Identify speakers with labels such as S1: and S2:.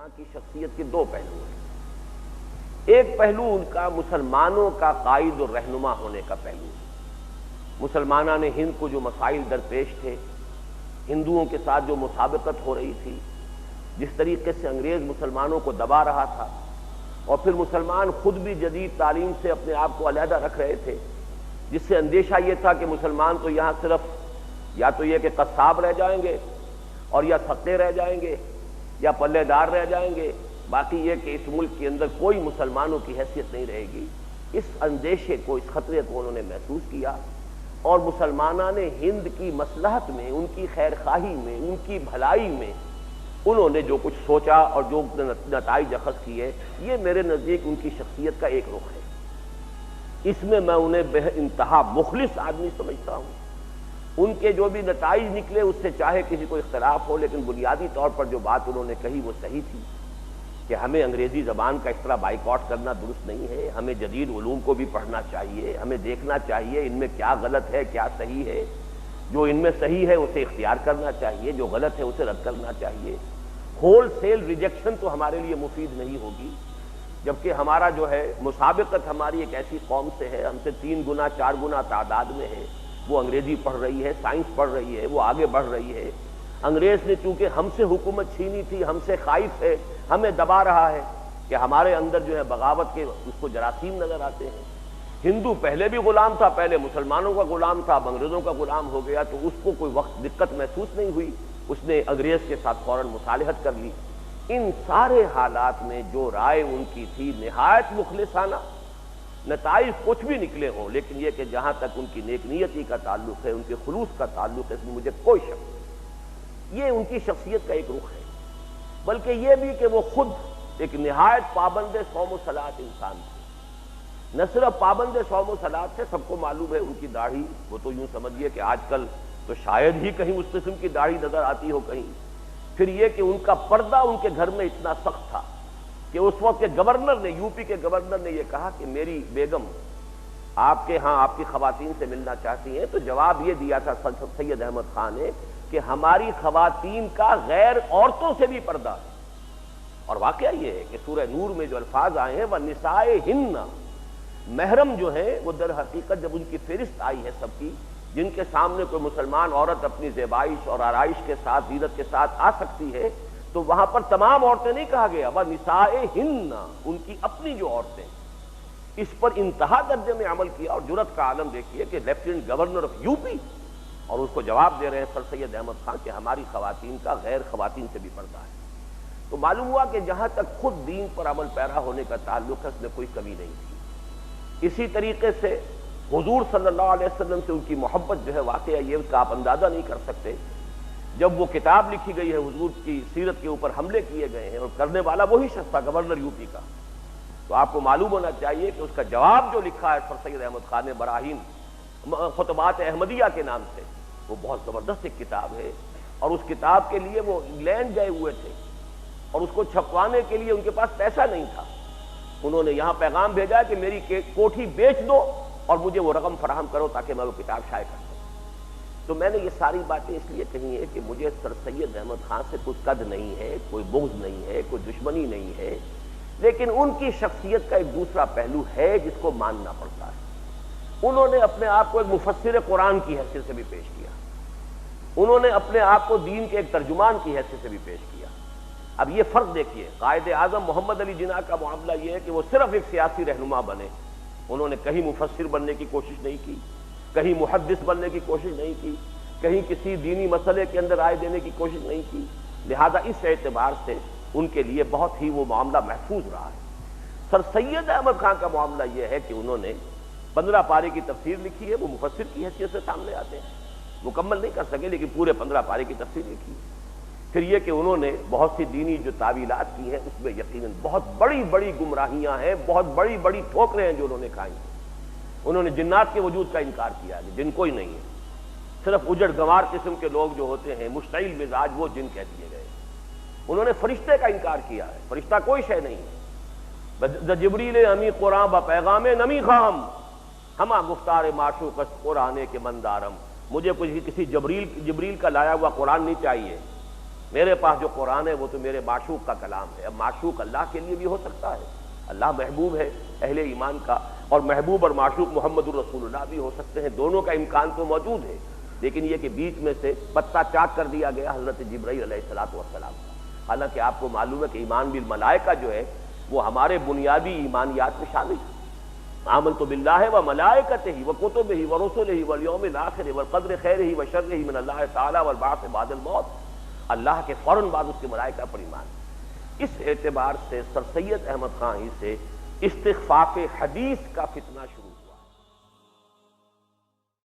S1: خاں کی شخصیت کے دو پہلو ہیں۔ ایک پہلو ان کا مسلمانوں کا قائد اور رہنما ہونے کا پہلو ہے۔ مسلمانوں نے ہند کو جو مسائل درپیش تھے، ہندوؤں کے ساتھ جو مسابقت ہو رہی تھی، جس طریقے سے انگریز مسلمانوں کو دبا رہا تھا، اور پھر مسلمان خود بھی جدید تعلیم سے اپنے آپ کو علیحدہ رکھ رہے تھے، جس سے اندیشہ یہ تھا کہ مسلمان تو یہاں صرف یا تو یہ کہ قصاب رہ جائیں گے اور یا ستے رہ جائیں گے یا پلے دار رہ جائیں گے، باقی یہ کہ اس ملک کے اندر کوئی مسلمانوں کی حیثیت نہیں رہے گی۔ اس اندیشے کو، اس خطرے کو انہوں نے محسوس کیا، اور مسلمانوں نے ہند کی مصلحت میں، ان کی خیر خواہی میں، ان کی بھلائی میں انہوں نے جو کچھ سوچا اور جو نتائج اخذ کیے، یہ میرے نزدیک ان کی شخصیت کا ایک رخ ہے۔ اس میں میں انہیں بے انتہا مخلص آدمی سمجھتا ہوں۔ ان کے جو بھی نتائج نکلے اس سے چاہے کسی کو اختلاف ہو، لیکن بنیادی طور پر جو بات انہوں نے کہی وہ صحیح تھی کہ ہمیں انگریزی زبان کا اس طرح بائیکاٹ کرنا درست نہیں ہے، ہمیں جدید علوم کو بھی پڑھنا چاہیے، ہمیں دیکھنا چاہیے ان میں کیا غلط ہے کیا صحیح ہے، جو ان میں صحیح ہے اسے اختیار کرنا چاہیے، جو غلط ہے اسے رد کرنا چاہیے۔ ہول سیل ریجیکشن تو ہمارے لیے مفید نہیں ہوگی، جبکہ ہمارا جو ہے مسابقت ہماری ایک ایسی قوم سے ہے، ہم سے 3 گنا 4 گنا تعداد میں ہے، وہ انگریزی پڑھ رہی ہے، سائنس پڑھ رہی ہے، وہ آگے بڑھ رہی ہے۔ انگریز نے چونکہ ہم سے حکومت چھینی تھی، ہم سے خائف ہے، ہمیں دبا رہا ہے کہ ہمارے اندر جو ہے بغاوت کے اس کو جراثیم نظر آتے ہیں۔ ہندو پہلے بھی غلام تھا، پہلے مسلمانوں کا غلام تھا، اب انگریزوں کا غلام ہو گیا، تو اس کو کوئی وقت دقت محسوس نہیں ہوئی، اس نے انگریز کے ساتھ فوراً مصالحت کر لی۔ ان سارے حالات میں جو رائے ان کی تھی نہایت مخلصانہ، نتائج کچھ بھی نکلے ہوں، لیکن یہ کہ جہاں تک ان کی نیک نیتی کا تعلق ہے، ان کے خلوص کا تعلق ہے، اس میں مجھے کوئی شک نہیں۔ یہ ان کی شخصیت کا ایک رخ ہے، بلکہ یہ بھی کہ وہ خود ایک نہایت پابند صوم و صلات انسان تھے۔ نہ صرف پابند صوم و صلات تھے، سب کو معلوم ہے ان کی داڑھی، وہ تو یوں سمجھیے کہ آج کل تو شاید ہی کہیں اس قسم کی داڑھی نظر آتی ہو کہیں۔ پھر یہ کہ ان کا پردہ ان کے گھر میں اتنا سخت تھا کہ اس وقت کے گورنر نے، یو پی کے گورنر نے یہ کہا کہ میری بیگم آپ کے ہاں آپ کی خواتین سے ملنا چاہتی ہیں، تو جواب یہ دیا تھا سید احمد خان نے کہ ہماری خواتین کا غیر عورتوں سے بھی پردہ ہے۔ اور واقعہ یہ ہے کہ سورہ نور میں جو الفاظ آئے ہیں وَنِسَائِهِنَّ، محرم جو ہیں وہ در حقیقت جب ان کی فہرست آئی ہے سب کی، جن کے سامنے کوئی مسلمان عورت اپنی زیبائش اور آرائش کے ساتھ، زینت کے ساتھ آ سکتی ہے، تو وہاں پر تمام عورتیں نہیں کہا گیا، وَنِسَائِهِنَّ، ان کی اپنی جو عورتیں۔ اس پر انتہا درجے میں عمل کیا، اور جرأت کا عالم دیکھیے کہ lieutenant governor of U P, اور اس کو جواب دے رہے ہیں سر سید احمد خان کہ ہماری خواتین کا غیر خواتین سے بھی پردہ ہے۔ تو معلوم ہوا کہ جہاں تک خود دین پر عمل پیرا ہونے کا تعلق ہے، اس میں کوئی کمی نہیں تھی۔ اسی طریقے سے حضور صلی اللہ علیہ وسلم سے ان کی محبت جو ہے، واقعہ یہ کا آپ اندازہ نہیں کر سکتے۔ جب وہ کتاب لکھی گئی ہے، حضور کی سیرت کے اوپر حملے کیے گئے ہیں، اور کرنے والا وہی شخص تھا، گورنر یو پی کا، تو آپ کو معلوم ہونا چاہیے کہ اس کا جواب جو لکھا ہے سر سید احمد خان نے براہین خطبات احمدیہ کے نام سے، وہ بہت زبردست ایک کتاب ہے، اور اس کتاب کے لیے وہ انگلینڈ گئے ہوئے تھے، اور اس کو چھپوانے کے لیے ان کے پاس پیسہ نہیں تھا۔ انہوں نے یہاں پیغام بھیجا کہ میری کوٹھی بیچ دو اور مجھے وہ رقم فراہم کرو تاکہ میں وہ کتاب شائع کر سکوں۔ تو میں نے یہ ساری باتیں اس لیے کہی ہیں کہ مجھے سر سید احمد خان سے کوئی قد نہیں ہے، کوئی بغض نہیں ہے، کوئی دشمنی نہیں ہے، لیکن ان کی شخصیت کا ایک دوسرا پہلو ہے جس کو ماننا پڑتا ہے۔ انہوں نے اپنے آپ کو ایک مفسر قرآن کی حیثیت سے بھی پیش کیا، انہوں نے اپنے آپ کو دین کے ایک ترجمان کی حیثیت سے بھی پیش کیا۔ اب یہ فرق دیکھیے، قائد اعظم محمد علی جناح کا معاملہ یہ ہے کہ وہ صرف ایک سیاسی رہنما بنے، انہوں نے کہیں مفسر بننے کی کوشش نہیں کی، کہیں محدث بننے کی کوشش نہیں کی، کہیں کسی دینی مسئلے کے اندر رائے دینے کی کوشش نہیں کی، لہذا اس اعتبار سے ان کے لیے بہت ہی وہ معاملہ محفوظ رہا ہے۔ سر سید احمد خان کا معاملہ یہ ہے کہ انہوں نے 15 پارے کی تفسیر لکھی ہے، وہ مفسر کی حیثیت سے سامنے آتے ہیں، مکمل نہیں کر سکے لیکن پورے 15 پارے کی تفسیر لکھی ہے۔ پھر یہ کہ انہوں نے بہت سی دینی جو تعویلات کی ہیں، اس میں یقیناً بہت بڑی بڑی گمراہیاں ہیں، بہت بڑی بڑی ٹھوکریں ہیں جو انہوں نے کھائی ہیں۔ انہوں نے جنات کے وجود کا انکار کیا ہے، جن کوئی نہیں ہے، صرف اجڑ گنوار قسم کے لوگ جو ہوتے ہیں، مشتعل مزاج، وہ جن کہہ دیے گئے۔ انہوں نے فرشتے کا انکار کیا ہے، فرشتہ کوئی شے نہیں ہے۔ جبریل امی قرآن با پیغام نمی خام ہما گفتار معشوق قرآن کے مندارم، مجھے کسی جبریل کا لایا ہوا قرآن نہیں چاہیے، میرے پاس جو قرآن ہے وہ تو میرے معشوق کا کلام ہے۔ اب معشوق اللہ کے لیے بھی ہو سکتا ہے، اللہ محبوب ہے اہل ایمان کا، اور محبوب اور معشوق محمد الرسول اللہ بھی ہو سکتے ہیں، دونوں کا امکان تو موجود ہے، لیکن یہ کہ بیچ میں سے پتہ چاک کر دیا گیا حضرت جبرائیل علیہ الصلوۃ والسلام کا۔ حالانکہ آپ کو معلوم ہے کہ ایمان بالملائکہ جو ہے وہ ہمارے بنیادی ایمانیات میں شامل ہے۔ آمنت باللہ وملائکتہ وکتبہ ورسلہ والیوم الآخر والقدر خیرہ وشرہ من اللہ تعالی والبعث بعد الموت، اللہ کے فوراً بعد اس کے ملائکہ پر ایمان۔ اس اعتبار سے سر سید احمد خان ہی سے استخفاف حدیث کا فتنہ شروع